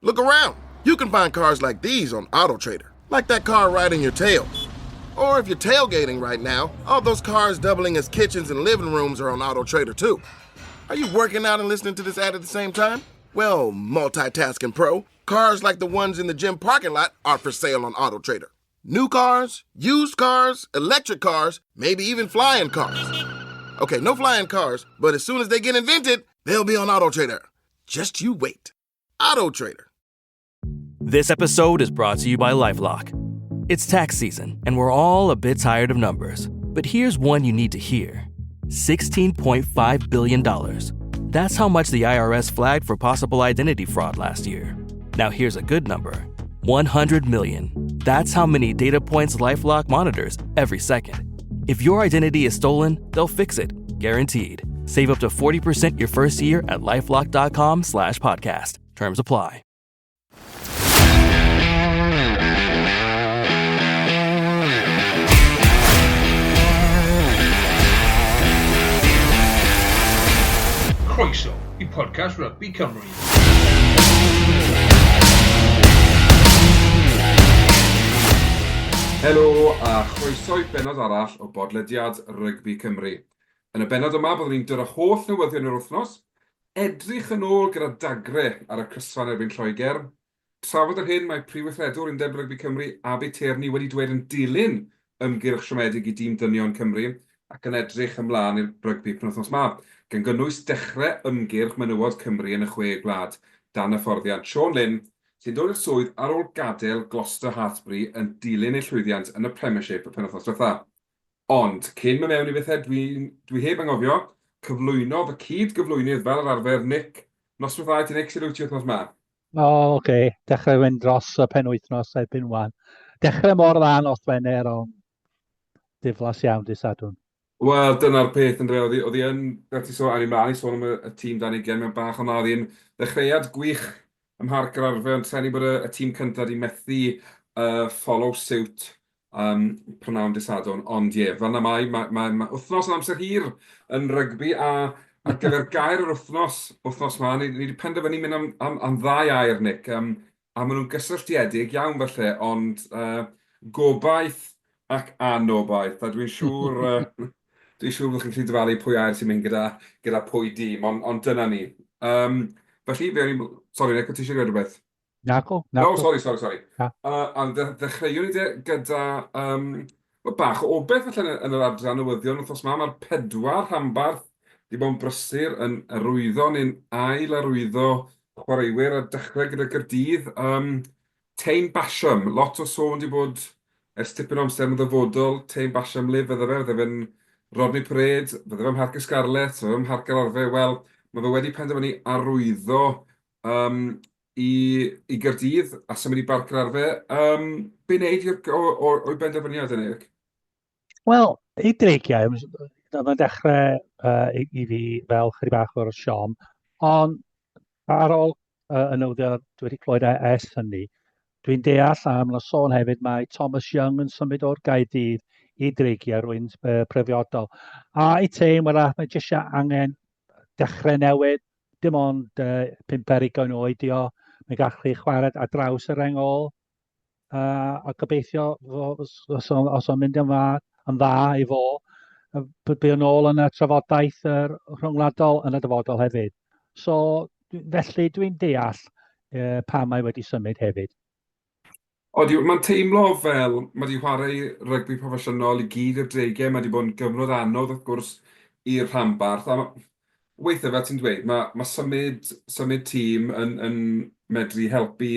Look around. You can find cars like these on AutoTrader, like that car riding your tail. Or if you're tailgating right now, all those cars doubling as kitchens and living rooms are on AutoTrader too. Are you working out and listening to this ad at the same time? Well, multitasking pro, cars like the ones in the gym parking lot are for sale on AutoTrader. New cars, used cars, electric cars, maybe even flying cars. Okay, no flying cars, but as soon as they get invented, they'll be on AutoTrader. Just you wait. AutoTrader. This episode is brought to you by LifeLock. It's tax season, and we're all a bit tired of numbers. But here's one you need to hear. $16.5 billion. That's how much the IRS flagged for possible identity fraud last year. Now here's a good number. 100 million. That's how many data points LifeLock monitors every second. If your identity is stolen, they'll fix it. Guaranteed. Save up to 40% your first year at LifeLock.com/podcast. Terms apply. Croeso I podcast Rygbi Cymru. Helo a chroeso I benod arall o bodlediad Rygbi Cymru. Yn y benod yma byddwn ni'n dod â holl newyddion yr wythnos, edrych yn ôl gyda dagre ar y crysfan erbyn Lloegr. Trafod yr hyn mae Prifweithredwr Undeb Rygbi Cymru Abi Teirni wedi dweud yn dilyn ymgyrch siomedig I dîm dynion Cymru ac yn edrych ymlaen i'r rygbi penwythnos yma, gan gynnwys dechrau ymgyrch menywod Cymru yn y 6 gwlad dan hyfforddiant Siôn Lyn, sy'n dod i'r swydd ar ôl gadael Gloucester Hartbury yn dilyn ei llwyddiant yn y Premiership y penwythnos diwethaf. Ond, cyn mynd mewn I bethau, dwi heb angofio cyflwyno fy cyd-gyflwynydd fel yr arfer, Nick. Noswaith dda ti, Nick, sy'n rwyt ti wythnos yma? Oce. Dechrau fynd dros y penwythnos erbyn wan. Dechrau mor dda nos Wener, ond diflas iawn dy Sadwrn. Wel, dyna'r peth yn dweud. Oedd hi yn, fel ti sôn, i sôn am y tîm dan 20 mewn bach ond oedd hi'n ddechreuad gwych ym Mharc yr Arfer, ond trenu bod y tîm cyntaf wedi methu follow suit prynawn dy Sadwrn. Ond ie, fel na mae wythnos yn amser hir yn rygbi a gyfer gair yr wythnos yma, ni wedi penderfynu mynd am 2 air, Nick. A maen nhw'n gysylltiedig iawn felly, ond gobaith ac anobaith. A dwi'n siŵr... Dwi'n siŵr bod chi'n gallu dyfalu pwy air sy'n mynd gyda pwy dîm, ond dyna ni. Felly, sori, Nick, ti eisiau gweud rhywbeth? Naco. No, sori. A ddechreuwn ni gyda bach o beth felly yn yr adran newyddion wrthos yma. Mae'r 4 rhanbarth wedi bod yn brysur yn arwyddo neu'n ail arwyddo chwaraewyr a dechrau gyda Gaerdydd. Teim Basham, lot o sôn wedi bod ers tipyn o amser yn ddyfodol. Teim Basham Liv, fydde fe'n Rodney Parade, fydde fe'n Mharc y Scarlet, fydde fe'n Mharc yr Arfer. Wel, mae fe wedi penderfynu arwyddo I Gaerdydd a symud I Barc yr Arfer. Be wneud o'i benderfyniad yna? Wel, I dreigiau, mae'n dechrau I fi fel chydig bach o'r siom, ond ar ôl y newyddion dwi wedi clywed ers hynny, dwi'n deall am y sôn hefyd mae Thomas Young yn symud o'r Gaerdydd I dreigiau rwy'n prefiodol. A I teim, mae jyst angen dechrau newid, dim ond 5 oed o, mae'n gallu chwarae ar draws yr engol, a gobeithio os o'n mynd yn dda I fo, bydd yn ôl yn y trafodaeth rhyngwladol yn y dyfodol hefyd. So, felly dwi'n deall pa mae wedi symud hefyd. Mae'n teimlo fel mae wedi chwarae rygbi proffesiynol I gyd i'r dreigiau, mae wedi bod yn gyfnod anodd wrth gwrs i'r rhanbarth. Weithiau fel ti'n dweud, mae symud tîm yn medru helpu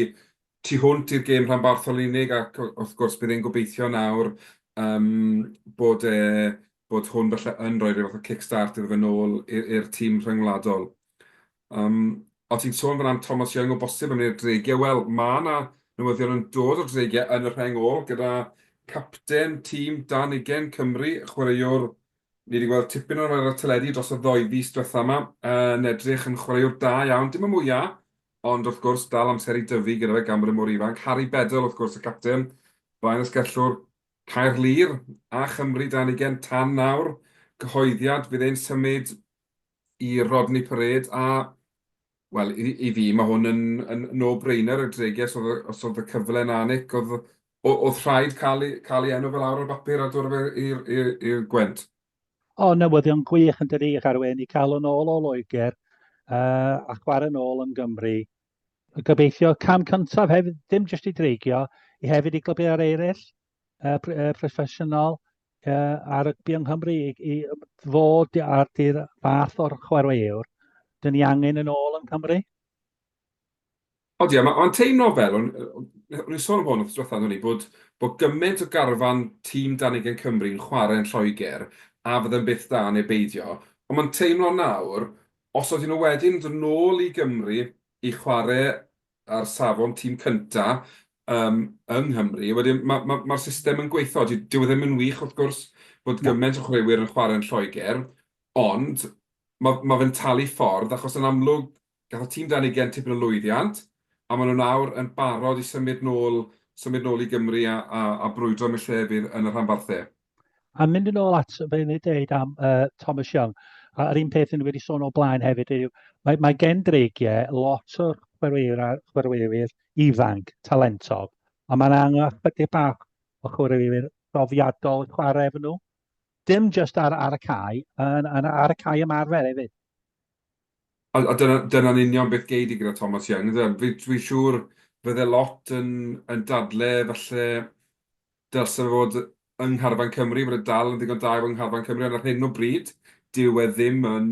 tu hwnt i'r gêm rhanbarthol unig ac wrth gwrs bydd e'n gobeithio nawr bod hwn falle yn rhoi rhyw fath o kickstart iddo fe nôl i'r tîm rhyngwladol. O ti'n sôn fan am Thomas Young o bosib yn i'r dreigiau, wel mae yna newyddion yn dod o'r dreigiau yn y rhengol gyda capten tîm dan 20 Cymru, chwaraewr, ni wedi gweld tipyn o'r teledu dros y 2 fis diwethaf yma, yn edrych yn chwaraewr da iawn, dim y mwyaf, ond wrth gwrs dal amser I dyfu gyda fe gan bod y mor ifanc. Harry Bedell, wrth gwrs, y capten, blaen ysgellwr Caerlir a Chymru dan 20 tan nawr, cyhoeddiad fydd e'n symud I Rodney Parade a Wel, i fi, mae hwn yn no-brainer y dreigiau, os oedd y cyfle na Nick, oedd rhaid cael ei enw fel awr o'r bapur a dod i'r Gwent. O, newyddion gwych yn dydi, Carwyn, i cael yn ôl o Loegr a chwarae yn ôl yn Gymru. Gobeithio cam cyntaf hefyd, dim jyst i dreigio, i hefyd i glybio'r eraill proffesiynol a rygbi yng Nghymru i fod ar di'r fath o'r chwaraewr. Dyn ni angen yn ôl yn Cymru. Oeddi, mae'n teimlo fel, o'n i'n sôn am hwn wrth diwethaf ni, bod gymaint o garfan tîm Danigen Cymru'n chwarae yn Lloegr a fydde'n byth da neu beidio. Ond mae'n teimlo nawr, os oedden nhw wedyn dod nôl i Gymru i chwarae ar safon tîm cynta yng Nghymru, wedyn mae'r system yn gweithio. Dyw e ddim yn wych, wrth gwrs, bod gymaint o chwaraewyr yn chwarae yn Lloegr, ond mae fe'n talu ffordd, achos yn amlwg, gath y tîm Danigen tipyn o lwyddiant, a maen nhw nawr yn barod i symud nôl i Gymru a brwydro am y llefydd yn y rhanbarthau. A mynd yn ôl at fe ni dweud am Thomas Young, a'r un peth yn wedi sôn o blaen hefyd yw, mae gen dreigiau lot o chwaraewyr ifanc, talentog, a mae'n angen ychydig bach o chwaraewyr profiadol chwarae efo nhw. Dim just ar y cae, ar y cae ymarfer hefyd. A dyna'n union beth gei di gyda Thomas Young. Dwi'n siŵr fydde lot yn dadle falle dylse fod yng Ngharfan Cymru, bod y dal yn ddigon da yng Ngharfan Cymru, ond ar hyn o bryd, dyw e ddim yn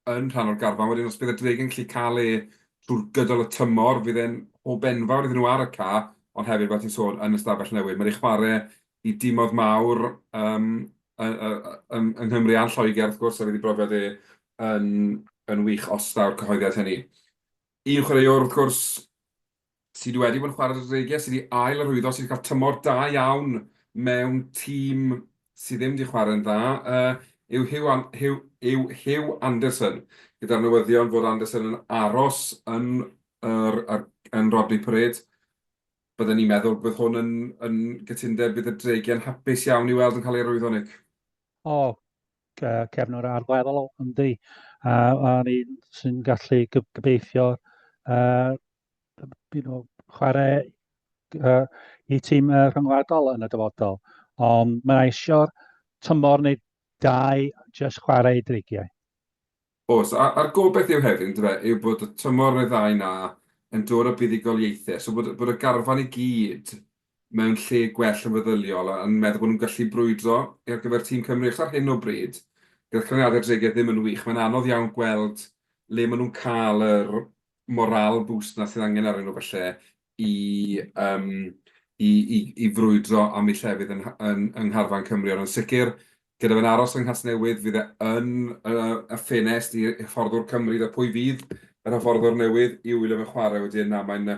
rhan o'r garfan. Wedyn, os bydd y dreigen gallu cael ei trwy'r gydol y tymor, fydd e'n o benfawr iddyn nhw ar y ca, ond hefyd, fel ti'n sôn, yn ystafell newydd. Mae'n ei chwarae i dimodd mawr yng Nghymru a'n Lloegr, wrth gwrs, a fydd ei brofiad yn wych os daw'r cyhoeddiad hynny. Un chwaraewr, wrth gwrs, sydd wedi bod yn chwarae y dreigiau, sydd wedi ail arwyddo, sydd wedi cael tymor da iawn mewn tîm sydd ddim wedi chwarae'n dda, yw Hugh Anderson, gyda'r newyddion fod Anderson yn aros yn Rodney Parade. Byddwn ni'n meddwl bydd hwn yn gytundeb bydd y dreigiau'n hapus iawn i weld yn cael ei arwyddo, Nick. Cefnwr arweddol yndi. A ni sy'n gallu gobeithio chwarae i tîm rhyngwladol yn y dyfodol. Ond mae'n eisiau tymor neu dau jyst chwarae i dreigiau. Oes, a'r gobeith yw hefyd, yw bod y tymor neu ddau na yn dod o buddigoliaethau. So bod y garfan i gyd mewn lle gwell yn feddyliol a yn meddwl bod nhw'n gallu brwydro ar gyfer tîm Cymru. Ar hyn o bryd, gyda'r cyfrifiadau dreigiau ddim yn wych, mae'n anodd iawn gweld le maen nhw'n cael yr moral boost na sydd angen arnyn nhw falle i frwydro am eu llefydd yng Ngharfan Cymru. Ond yn sicr, gyda fe'n aros yng Nghasnewydd, fydd yn y ffenest i hyfforddwr Cymru, a pwy fydd yr hyfforddwr newydd i wylio fe chwarae wedyn. Na, mae'n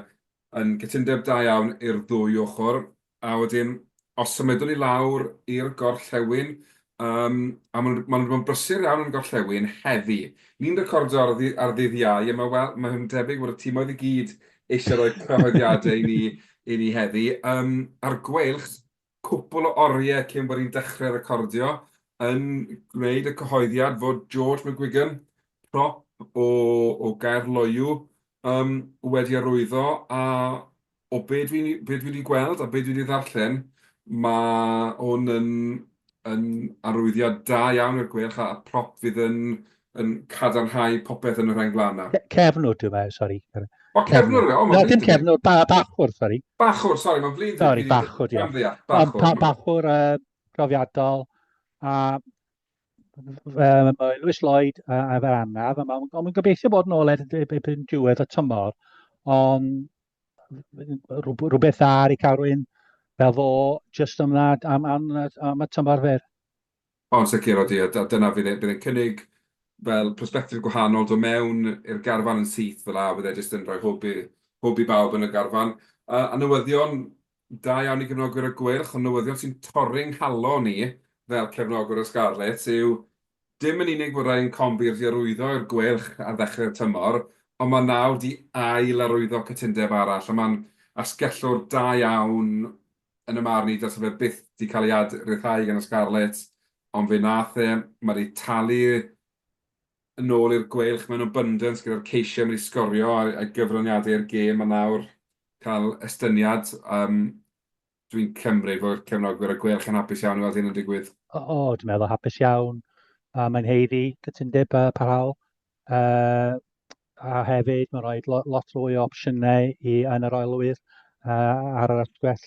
yn gytundeb da iawn i'r ddwy ochr. A wedyn, os symudwn ni lawr i'r gorllewin, a maen nhw'n brysur iawn yn gorllewin heddi. Ni'n recordio ar ddydd Iau, a mae'n debyg bod y tîmoedd i gyd eisiau rhoi cyhoeddiadau i ni heddi. Ar gweilch, cwpl o oriau cyn bod ni'n dechrau recordio yn gwneud y cyhoeddiad fod George McGuigan, prop o Gair Loiw, wedi arwyddo, a o be dwi wedi gweld a be dwi wedi ddarllen, mae hwn yn arwyddiad da iawn i'r gweilch, a prop fydd yn cadarnhau popeth yn y rhain glana. Cefnwr, dwi'n meddwl, sori. O, cefnwr, No, dim cefnwr, bachwr, sori. Bachwr, sori, mae'n flin. Sori, bachwr, ia. Bachwr profiadol, a mae Lewis Lloyd a fer annaf, ond mae'n gobeithio bod yn ôl erbyn diwedd y tymor, ond rhywbeth ar i Carwyn fel fo, just am y tymor fer. Ond sicr oeddi, dyna fydd e'n cynnig fel prosbectif gwahanol do mewn i'r garfan yn syth fel a, bydd e jyst yn rhoi hwb i bawb yn y garfan. A newyddion da iawn i gefnogwyr y gweilch, ond newyddion sy'n torri'n halo ni fel cefnogwyr y Scarlett yw dim yn unig bod rhaid combi'r di arwyddo i'r gweilch ar ddechrau'r tymor, ond mae nawr di ail arwyddo cytundeb arall, a mae'n asgellwr da iawn yn y marn i, dylse fe byth di cael ei ryddhau gan y Scarlett, ond fe nath e, mae di talu yn ôl i'r gweilch mewn abundance gyda'r ceisiau yn ei sgorio a gyfraniadau i'r gêm a nawr cael estyniad. Dwi'n cymryd fod cefnogwyr y gweilch yn hapus iawn i weld hyn yn digwydd. Dwi'n meddwl hapus iawn. Mae'n heiddi cytundeb parhaol. A hefyd mae'n rhoi lot fwy o opsiynau yn yr oelwyr ar yr atgwell.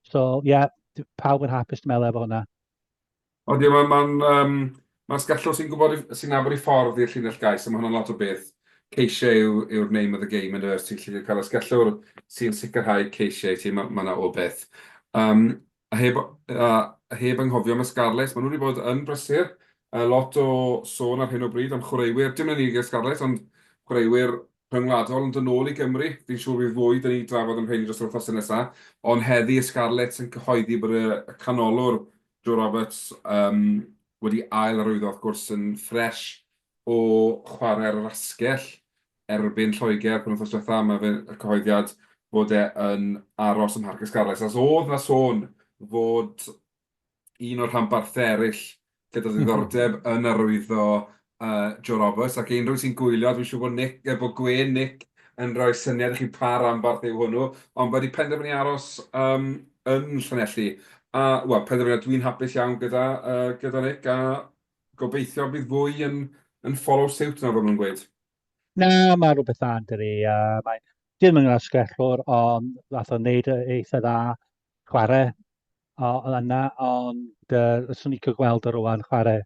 So, pawb yn hapus dwi'n meddwl efo hwnna. Ond mae'n sgallw sy'n gwybod sy'n nabod i ffordd i'r llinell gais, a mae hwnna'n lot o beth. Ceisiau yw'r name of the game yn yw'r ti'n cael ysgallwr sy'n sicrhau ceisiau ti, mae yna o beth. A heb anghofio mae Scarlett, maen nhw wedi bod yn brysur. Lot o sôn ar hyn o bryd am chwaraewyr, dim yn unig Scarlett, ond chwaraewyr rhyngwladol yn dod nôl i Gymru. Fi'n siŵr fydd fwy dyn ni drafod yn rhaid dros yr wythnos nesaf. Ond heddi Scarlett yn cyhoeddi bod y canolwr Joe Roberts wedi ail arwyddo wrth gwrs yn ffres o chwarae'r rasgell erbyn Lloegr pan wythnos diwethaf. Mae fe'n y cyhoeddiad fod yn aros ym Mharc y Scarlett. As oedd na sôn fod un o'r rhanbarthau eraill gyda ddiddordeb yn arwyddo Joe Roberts, ac unrhyw sy'n gwylio, dwi'n siŵr bod Gwen Nick yn rhoi syniad i chi pa rhanbarth yw hwnnw, ond wedi penderfynu aros yn Llanelli. Penderfyniad dwi'n hapus iawn gyda Nick, a gobeithio bydd fwy yn follow suit na fod nhw'n gweud. Na, mae rhywbeth dda yn dyri. Dim yn asgellwr, ond fath o wneud eitha dda chwarae yna, ond swn i'n gweld o rwan chwarae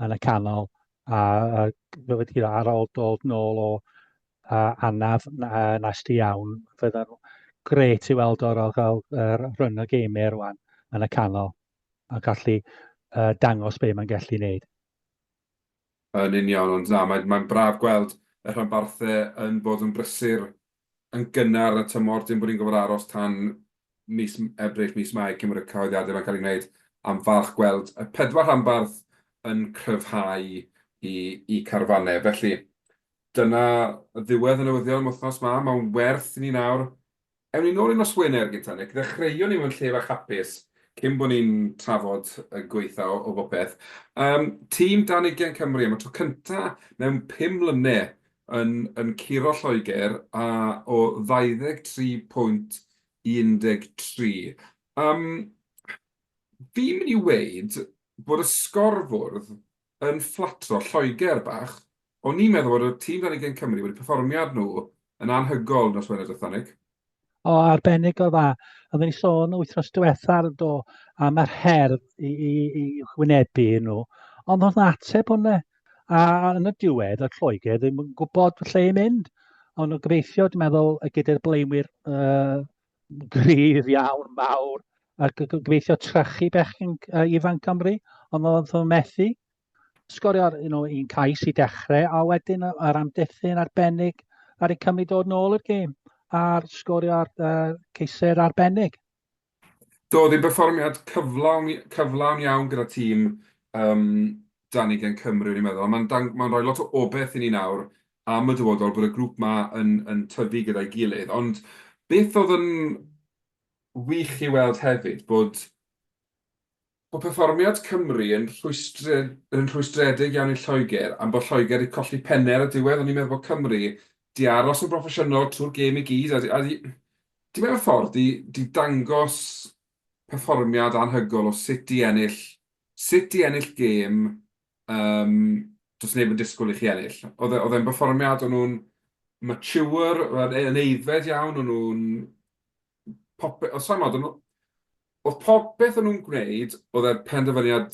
yn y canol, a wedi ar ôl dod nôl o anaf nasty iawn. Fydda'n gret i weld o'r gael run o geimau rwan yn y canol, a gallu dangos be mae'n gallu wneud. Yn union, ond na, mae'n braf gweld y rhanbarthau yn bod yn brysur yn gynnar y tymor, dim bod ni'n gofod aros tan mis Ebrill, mis Mai, cyn bod y cyhoeddiadau mae'n cael ei wneud, am falch gweld y 4 rhanbarth yn cryfhau i Carfanau. Felly, dyna ddiwedd y newyddion am wythnos yma, mae'n werth i ni nawr. Ewn ni nôl i nos Wener gyda ni, ddechreuwn ni mewn lle fach hapus, cyn bod ni'n trafod y gweitha o bopeth. Tîm 20 Cymru, am y tro cyntaf mewn 5 mlynedd yn curo Lloegr o 23 pwynt i 13. Fi'n mynd i weid bod y sgorfwrdd yn fflatro Lloegr bach, ond ni'n meddwl bod y tîm 20 Cymru wedi perfformiad nhw yn anhygol nos Wener Dythonig. Arbennig o dda. Oedden ni sôn wythnos diwethaf am yr her i wynebu nhw, ond oedd ateb hwnna. A yn y diwedd, y Lloegr ddim yn gwybod lle i mynd. Ond nhw'n gobeithio, dwi'n meddwl, gyda'r blaenwyr gryf iawn, mawr, a gobeithio trychu bechgyn ifanc Cymru, ond oedd nhw'n methu. Sgorio'r un cais i dechrau, a wedyn yr amddiffyn arbennig ar ei Cymru dod nôl i'r gêm, a'r sgorio'r ceisau'r arbennig. Doedd hi'n perfformiad cyflawn iawn gyda tîm 20 Cymru, ni'n meddwl. Mae'n rhoi lot o obeth i ni nawr am y dyfodol bod y grŵp yma yn tyfu gyda'i gilydd. Ond beth oedd yn wych i weld hefyd bod perfformiad Cymru yn rhwystredig iawn i Lloegr, am bod Lloegr wedi colli pennau ar y diwedd, ond ni'n meddwl bod Cymru di aros yn broffesiynol trwy'r gêm i gyd, a di mewn ffordd di dangos perfformiad anhygol o sut i ennill gêm does neb yn disgwyl i chi ennill. Oedd e'n perfformiad o'n nhw'n mature, yn eiddfed iawn, o'n nhw'n oedd popeth o'n nhw'n gwneud, oedd e'n penderfyniad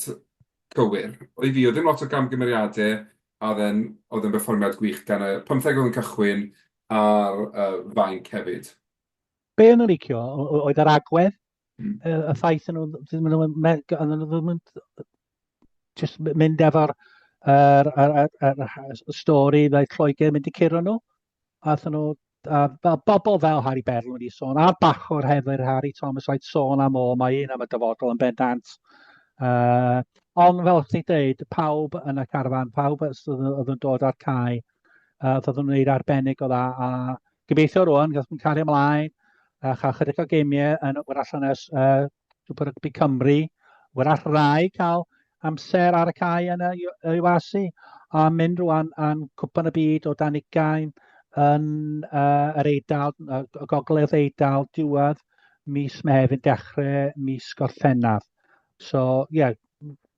cywir. Oedd i fi, oedd ddim lot o gamgymeriadau, a oedd e'n perfformiad gwych gan y 15 oedd yn cychwyn a'r fainc hefyd. Be yn yr licio oedd yr agwedd? Y ffaith yn nhw just mynd efo'r stori ddaeth Lloegr mynd i curo nhw. Bobl fel Harry Beryl wedi sôn, a bachwr hefyd Harry Thomas wedi sôn am mae un am y dyfodol yn bendant. Ond fel chdi dweud, pawb yn y carfan, pawb oedd yn dod ar cae, oedd yn gwneud arbennig o dda, a gobeithio rwan, gallwn ni cario ymlaen, chael chydig o geimiau yn wrach yn Super Rygbi Cymru, wrach rai cael amser ar y cae yn y Iwasu, a mynd rwan yn cwpan y byd o dan ugain yn yr Eidal, y gogledd Eidal, diwedd mis Mehefin, dechrau mis Gorffennaf. So, ie,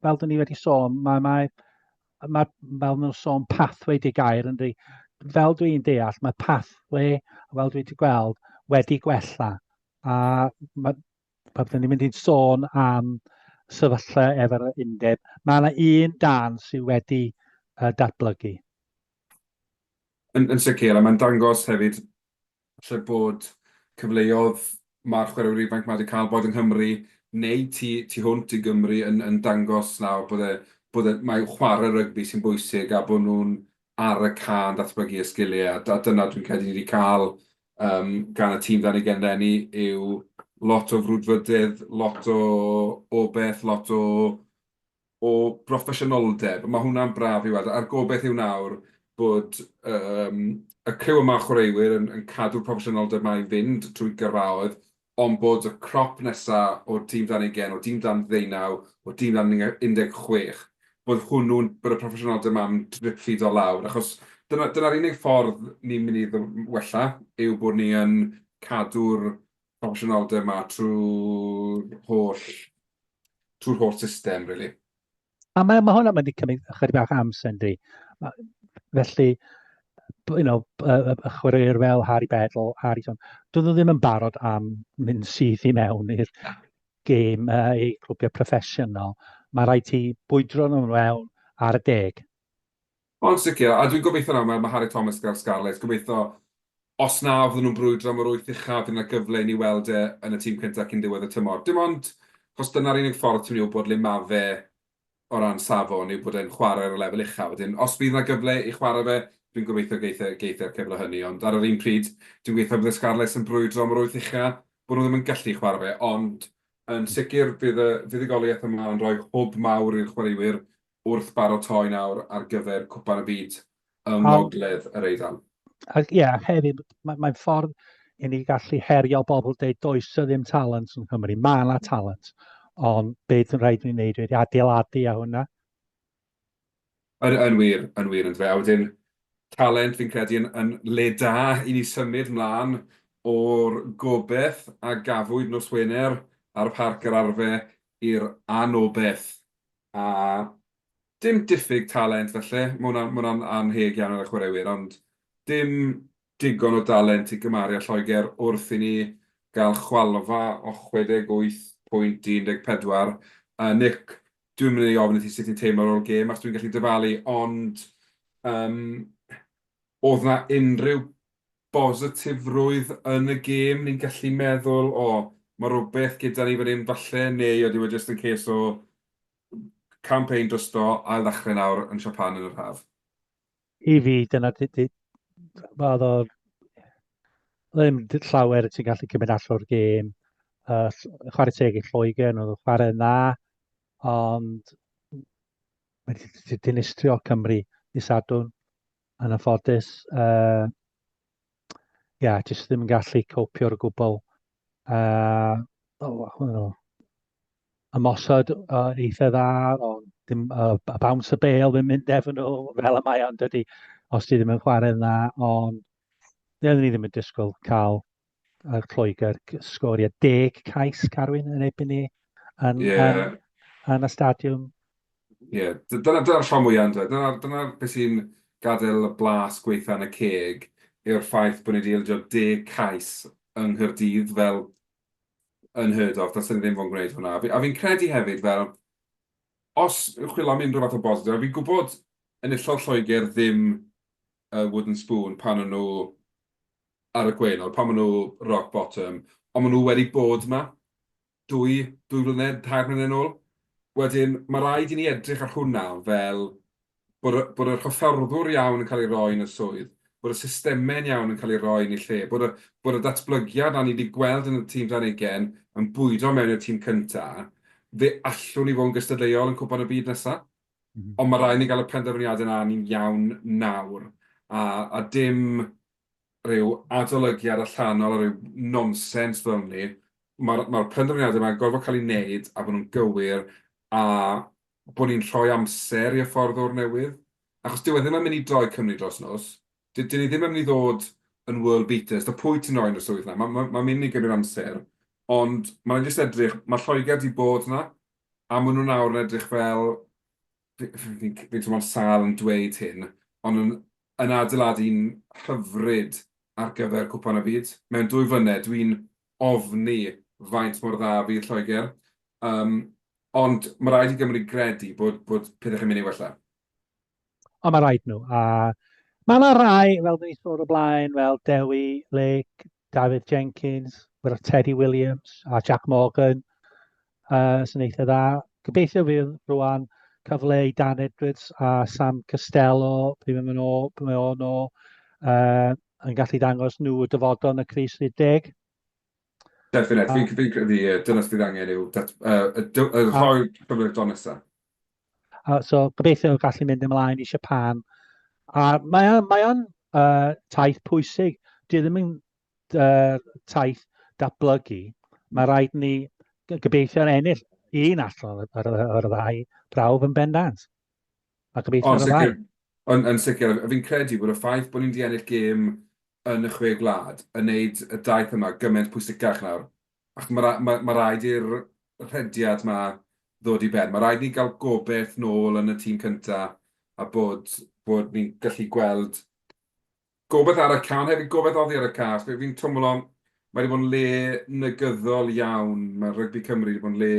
fel dyn ni wedi sôn, fel nhw'n sôn pathway di gair yn rhy. Fel dwi'n deall, mae pathway, fel dwi wedi gweld, wedi gwella. A byddwn ni'n mynd i'n sôn am sefyllfa efo'r undeb. Mae yna un dan sydd wedi datblygu. Yn sicr, a mae'n dangos hefyd lle bod cyfleoedd mae'r chwaraewyr ifanc mae wedi cael bod yng Nghymru neu tu hwnt i Gymru yn dangos nawr bod mae chwarae rygbi sy'n bwysig a bod nhw'n ar y can datblygu y sgiliau. A dyna dwi'n credu ni wedi cael gan y tîm dan i genlenni yw lot o frwdfrydydd, lot o obeth, lot o broffesiynoldeb. Mae hwnna'n braf i weld. A'r gobeith yw nawr bod y criw yma o chwaraewyr yn cadw'r proffesiynoldeb yma i fynd trwy gyrraoedd, ond bod y crop nesaf o'r tîm dan ugain, o'r tîm dan 19, o'r tîm dan 16, bod y proffesiynoldeb yma'n dripfyd o lawr. Achos dyna'r unig ffordd ni'n mynd i wella yw bod ni yn cadw'r proffesiynoldeb yma trwy'r holl system, really. A mae hwnna'n mynd i cymryd chydig bach amser, ynddi. Felly, y chwaraewr fel Harry Bedell, Harry John, dyn nhw ddim yn barod am mynd syth i mewn i'r gêm i clwbiau proffesiynol. Mae rhaid ti bwydro nhw mewn ar y deg. Ond sicr, a dwi'n gobeithio nawr, mae Harry Thomas gyda'r Scarlett, gobeithio os na fydden nhw'n brwydro am yr 8 uchaf, fydd yna gyfle i ni weld yn y tîm cyntaf cyn diwedd y tymor. Dim ond, achos dyna'r unig ffordd ti'n mynd bod le mae fe o ran safon yw bod e'n chwarae ar y lefel uchaf. Os bydd yna gyfle i chwarae fe, dwi'n gobeithio geithio'r cyfle hynny. Ond ar yr un pryd, dwi'n gobeithio bydd y Scarlett yn brwydro am yr 8 uchaf, bod nhw ddim yn gallu chwarae fe. Ond yn sicr bydd y fuddugoliaeth yma yn rhoi hwb mawr i'r chwaraewyr wrth baratoi nawr ar gyfer cwpan y byd yng ngogledd yr Eidal. Ie, hefyd, mae'n ffordd i ni gallu herio bobl dweud does o ddim talent yn Nghymru. Mae yna talent, ond beth yn rhaid i ni wneud wedi adeiladu a hwnna. Yn wir, yn dwe. A wedyn, talent fi'n credu yn le da i ni symud mlaen o'r gobeith a gafwyd nos Wener ar y parc yr arfe i'r anobeth. A dim diffyg talent felly, mae hwnna'n anheg iawn ar y chwaraewyr, ond dim digon o dalent i gymaru â Lloegr wrth i ni gael chwalfa o 68.14. Nick, dwi'n mynd i ofyn i ti sut ti'n teimlo ar ôl gêm, achos dwi'n gallu dyfalu, ond oedd na unrhyw bositifrwydd yn y gêm, ni'n gallu meddwl, mae rhywbeth gyda ni fan hyn falle, neu ydy wedi just yn ces o campaign drosto ail ddechrau nawr yn Japan yn yr haf. I fi, dyna oedd o ddim llawer ti'n gallu cymryd allan o'r gêm. Chwarae teg i Lloegr, oedd o chwarae dda, ond wedi dinistrio Cymru i Sadwrn yn anffodus. Jyst ddim yn gallu copio'r gwbl. Ymosod eitha dda, ond dim y bounce y bale yn mynd efo nhw fel y mae ond ydy, os ti ddim yn chwarae dda, ond ni ddim yn disgwyl cael Lloegr sgorio 10 cais Carwyn yn erbyn ni yn y stadiwm. Dyna'r rhan mwyaf, dyna beth sy'n gadael y blas gweitha yn y ceg yw'r ffaith bod ni wedi ildio 10 cais yng Nghaerdydd fel unheard of, that's ddim fo'n gwneud hwnna. A fi'n credu hefyd fel, os chwilio am unrhyw fath o bositif, fi'n gwybod enillodd Lloegr ddim wooden spoon pan nhw ar y gwaelod, pan nhw rock bottom, ond maen nhw wedi bod yma 2 flynedd, 3 mlynedd yn ôl. Wedyn, mae rhaid i ni edrych ar hwnna fel bod yr hyfforddiwr iawn yn cael ei roi yn y swydd, bod y systemau'n iawn yn cael ei roi yn ei lle, bod y datblygiad a ni wedi gweld yn y tîm dan ugain yn bwydo mewn i'r tîm cyntaf, fe allwn ni fod yn gystadleuol yn cwpan y byd nesaf. Ond mae rhaid ni gael y penderfyniadau yna ni'n iawn nawr. A dim rhyw adolygiad allanol a rhyw nonsens fel ni. Mae'r penderfyniadau yma gorfod cael ei wneud a bod nhw'n gywir a bod ni'n rhoi amser i hyfforddwr newydd. Achos dyw e ddim yn mynd i droi Cymru dros nos. Dyn ni ddim yn mynd i ddod yn world beaters. Da pwy ti'n oen y swydd na. Mae'n mynd i gymryd amser. Ond mae'n jyst edrych, mae Lloegr di bod na, a maen nhw nawr yn edrych fel, fi'n teimlo'n sal yn dweud hyn, ond yn adeiladu'n hyfryd ar gyfer cwpan y byd. Mewn 2 flynedd, dwi'n ofni faint mor dda fydd Lloegr. Ond mae rhaid i Gymru gredu bod pethau chi'n mynd i wella. Ond mae rhaid nhw. A mae yna rai, fel dyn ni sôn o blaen, fel Dewi, Lake, David Jenkins, Teddy Williams a Jack Morgan sy'n eitha dda. Gobeithio fydd rwan cyfle i Dan Edwards a Sam Costello, pryd mae'n o, yn gallu dangos nhw y dyfodol yn y Cris 10. Definite, fi'n credu dyna sydd angen yw rhoi cyfle do nesaf. So gobeithio gallu mynd ymlaen i Japan. A mae o'n taith pwysig. Dwi ddim yn taith datblygu. Mae rhaid ni gobeithio yn ennill un allan o'r ddau brawf yn bendant. A gobeithio ar y ddau. Yn sicr, fi'n credu bod y ffaith bod ni'n di ennill gêm yn y 6 gwlad yn neud y daith yma gymaint pwysicach nawr. Ac mae rhaid i'r rhediad yma ddod i ben. Mae rhaid ni gael gobeith nôl yn y tîm cyntaf a bod ni'n gallu gweld gobeith ar y can, hefyd gobeith oddi ar y cas. Fi'n twmlo, mae wedi bod yn le negyddol iawn. Mae Rygbi Cymru wedi bod yn le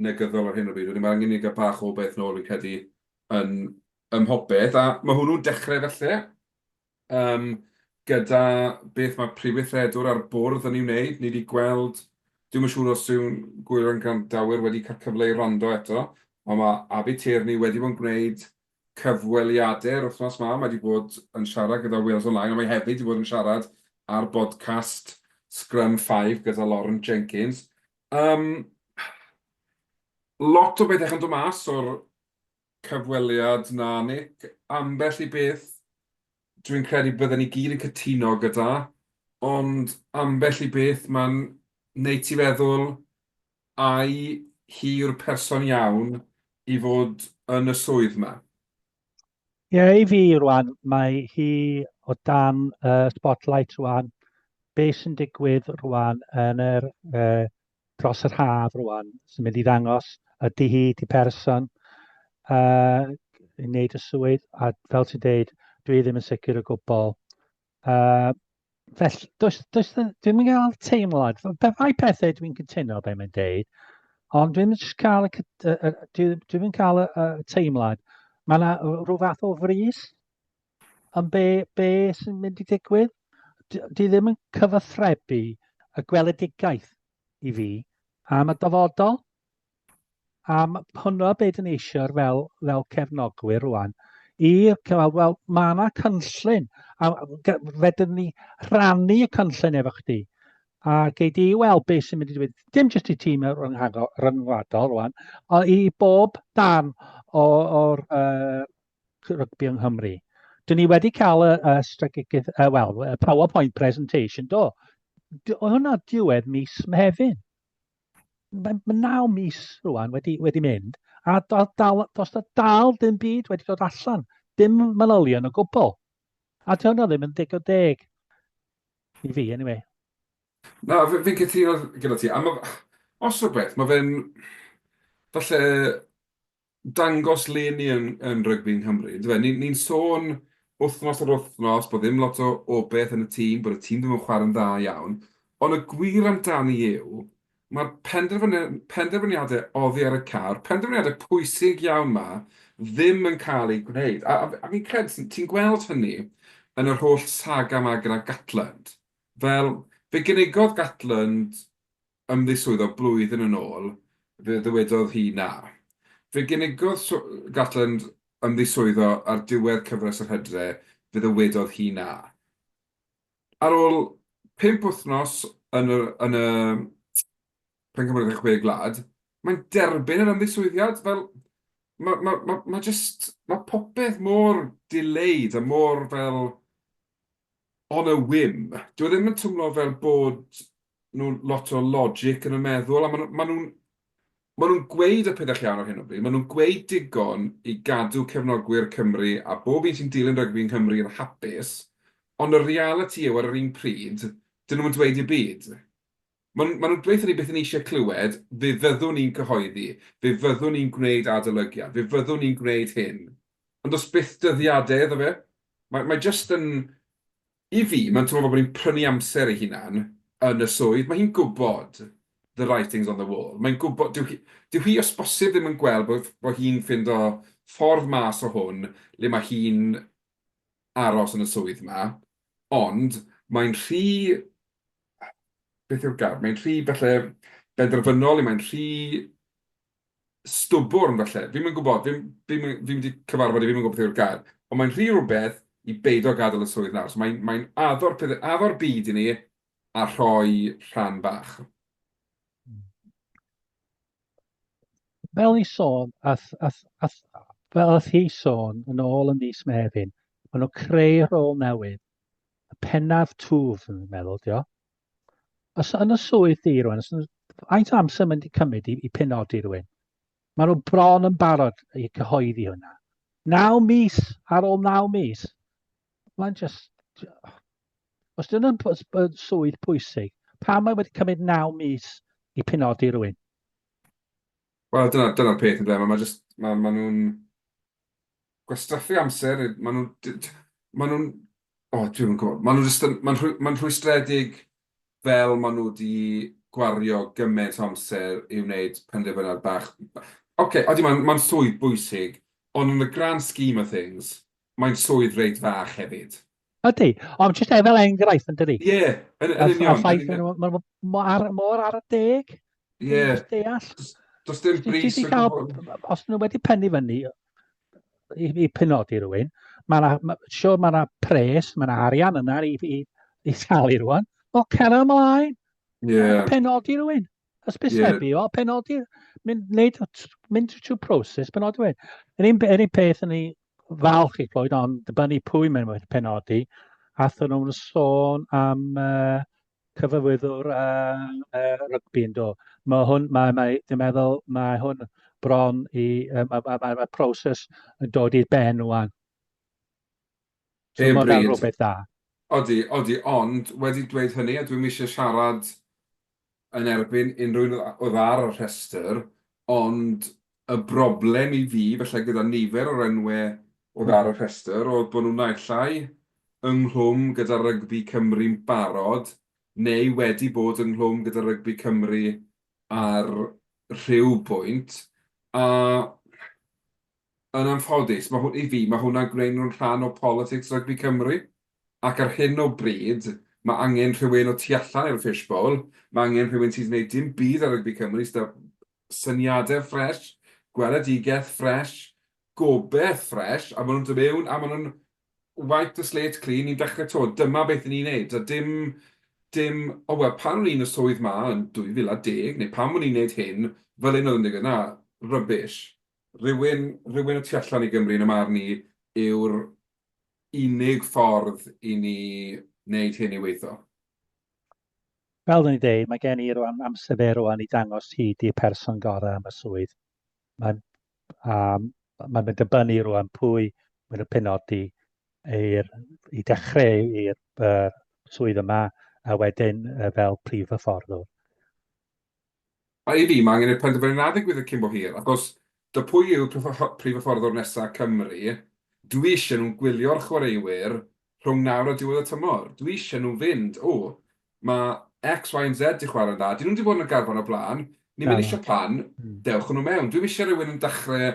negyddol ar hyn o bryd. Wedyn mae angen i gael bach o beth nôl fi'n credu yn ymhobeth. A mae hwnnw'n dechrau felly. Gyda beth mae prif weithredwr ar bwrdd yn ei wneud. Ni wedi gweld, dwi'n yn siŵr os yw'n gwir yn grandawyr wedi cael cyfle i rando eto. Ond mae Abi Tierney wedi bod yn gwneud cyfweliadau'r wythnos yma. Mae wedi bod yn siarad gyda Wales Online, ond mae hefyd wedi bod yn siarad ar podcast Scrum 5 gyda Lauren Jenkins. Lot o bethau yn dod mas o'r cyfweliad na, Nick. Ambell i beth dwi'n credu bydden ni gyd yn cytuno gyda, ond ambell i beth mae'n neud ti feddwl ai hi yw'r person iawn i fod yn y swydd yma. Ie, i fi rwan, mae hi o dan spotlight rwan. Be sy'n digwydd rwan yn dros yr haf rwan sy'n mynd i ddangos ydy hi di person i wneud y swydd. A fel ti'n deud, dwi ddim yn sicr o gwbl. Felly, dwi'n mynd gael teimlad. Fai pethau dwi'n cytuno be mae'n deud, ond dwi'n mynd cael y teimlad. Mae yna rhyw fath o frys yn be sy'n mynd i digwydd. Dwi ddim yn cyfathrebu y gweledigaeth i fi am y dyfodol. Hwnnw beth yn eisiau fel cefnogwyr rwan. Wel, mae yna cynllun, a fedrwn ni rhannu y cynllun efo chdi. A gei di weld beth sy'n mynd i digwydd, dim jyst i tîm ryngwladol rwan, ond i bob darn o'r rygbi yng Nghymru. Dyn ni wedi cael y PowerPoint presentation, do. Hwna diwedd mis Mehefin. Mae 9 mis rwan wedi mynd, a does dal dim byd wedi dod allan. Dim manylion o gwbl. A di hwnna ddim yn digon deg. I fi, anyway. Na, fi'n cytuno gyda ti. Os o beth, mae fe'n falle dangos le ni yn rygbi yng Nghymru. Ni'n sôn wythnos ar wythnos, bod ddim lot o beth yn y tîm, bod y tîm ddim yn chwarae'n dda iawn. Ond y gwir amdani yw, mae'r penderfyniadau oddi ar y car, penderfyniadau pwysig iawn yma, ddim yn cael ei gwneud. A fi'n credu, ti'n gweld hynny yn yr holl saga yma gyda Gatland. Fel, fe gynigodd Gatland ymddiswyddo blwyddyn yn ôl, fe ddywedodd hi na. Fe gynigodd Gatland ymddiswyddo ar diwedd cyfres yr hydre, fe ddywedodd hi na. Ar ôl 5 wythnos yn y pencampwriaeth 6 gwlad, mae'n derbyn yr ymddiswyddiad. Fel, mae popeth mor delayed a mor fel on a whim. Dwi ddim yn twmlo fel bod nhw'n lot o logic yn y meddwl, a maen nhw'n Maen nhw'n gweud y pethau iawn ar hyn o bryd. Maen nhw'n gweud digon i gadw cefnogwyr Cymru a bob un sy'n dilyn rygbi yn Cymru yn hapus, ond y reality yw ar yr un pryd, dyn nhw'n dweud i byd. Maen nhw'n dweud ni beth yn eisiau clywed, fe fyddwn ni'n cyhoeddi, fe fyddwn ni'n gwneud adolygiad, fe fyddwn ni'n gwneud hyn. Ond os byth dyddiadau iddo fe, mae just yn... I fi, mae'n teimlo bod ni'n prynu amser ei hunan yn y swydd. Mae hi'n gwybod the writings on the wall. Mae'n gwybod, dyw hi os bosib ddim yn gweld bod hi'n ffind o ffordd mas o hwn le mae hi'n aros yn y swydd yma, ond mae'n rhy, beth yw'r gair, mae'n rhy falle benderfynol, mae'n rhy stwbwrn falle. Fi'n gwybod, fi'n wedi cyfarfod i fi'n gwybod beth yw'r gair, ond mae'n rhy rhywbeth i beido gadael y swydd nawr. So mae'n addo'r byd i ni a rhoi rhan bach. Fel ni sôn, fel oedd hi sôn yn ôl yn mis Mefin, maen nhw'n creu rôl newydd, y pennaf twf yn meddwl, dio. Os yn y swydd di rwan, faint o amser mynd i cymryd i penodi rhywun? Maen nhw bron yn barod i cyhoeddi hwnna. 9 mis ar ôl 9 mis. Mae'n just... Os dyn nhw'n swydd pwysig, pam mae wedi cymryd 9 mis i penodi rhywun? Wel, dyna'r peth yn ble. Mae nhw'n gwastraffu amser. Mae nhw'n... O, dwi'n gwybod. Mae'n rhwystredig fel maen nhw wedi gwario gymaint o amser i wneud penderfyniad bach. Oce, mae'n swydd bwysig, ond yn y grand scheme of things, mae'n swydd reit fach hefyd. Ydy, ond jyst fel enghraifft yn dydi? Ie, yn union. Ffaith mor ar y deg. Ie. Does dim bris o gwbl. Os nhw wedi pennu fyny i penodi rhywun, mae yna pres, mae yna arian yna i talu rhywun. O, cer ymlaen. Penodi rhywun. Ysbysebu o, penodi. Mynd trwy proses, penodi rhywun. Yr un peth yn ei falch i clywed, ond dibynnu pwy mae'n wedi penodi, athyn nhw'n sôn am cyfarwyddwr rygbi yn dod. Dwi'n meddwl mae hwn bron i, mae proses yn dod i'r ben rwan. So mae'n rhywbeth da. Odi, ond wedi dweud hynny, a dwi'n eisiau siarad yn erbyn unrhyw oedd ar y rhestr, ond y broblem i fi, felly gyda nifer o'r enwau oedd ar y rhestr, oedd bod nhw'n naill llai ynghlwm gyda Rygbi Cymru'n barod, neu wedi bod ynghlwm gyda Rygbi Cymru ar rhyw bwynt, a yn anffodus, i fi, mae hwnna'n gwneud nhw'n rhan o politics Rygbi Cymru, ac ar hyn o bryd, mae angen rhywun o tu allan i'r fishbowl, mae angen rhywun sy'n gwneud dim byd ar Rygbi Cymru, syniadau ffres, gweledigaeth ffres, gobeith ffres, a maen nhw'n dod mewn, a maen nhw'n wipe the slate clean i'n dechrau to. Dyma beth ni'n neud, a pan o'n i'n y swydd ma yn 2010, neu pan o'n i'n neud hyn, fel un oedd yn digwydd, rybys. Rhywun o tu allan i Gymru yn y marn ni yw'r unig ffordd i ni wneud hyn i weithio. Fel dyn ni dweud, mae gen i amser fe rwan i dangos hyd i'r person gorau am y swydd. Mae'n dibynnu rwan pwy mae'n penodi i dechrau i'r swydd yma a wedyn fel prif hyfforddwr. A i fi, mae angen i'r penderfyniadau gwyddor cyn bo hir, achos dy pwy yw prif hyfforddwr nesaf Cymru, dwi eisiau nhw'n gwylio'r chwaraewyr rhwng nawr a diwedd y tymor. Dwi eisiau nhw fynd, mae X, Y, Z di chwarae'n dda, dyn nhw wedi bod yn y garfan o blaen, ni mynd eisiau plan, dewch nhw mewn. Dwi'n eisiau rhywun yn dechrau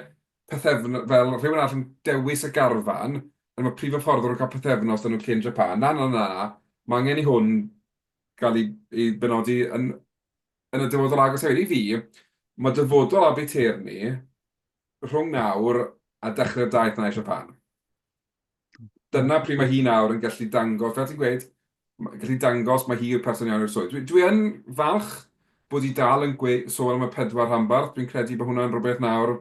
pethefnos, fel rhywun arall yn dewis y garfan, a mae prif hyfforddwr yn cael pethefnos dyn nhw cyn Japan. Na, mae angen i hwn gael ei benodi yn y dyfodol agos hefyd. I fi, mae dyfodol Aberteifi rhwng nawr a dechrau'r daith na i Japan. Dyna pryd mae hi nawr yn gallu dangos, fel ti'n gweud, gallu dangos mae hi yw'r person iawn i'r swydd. Dwi yn falch bod hi dal yn sôn am y 4 rhanbarth. Dwi'n credu bod hwnna'n rhywbeth nawr.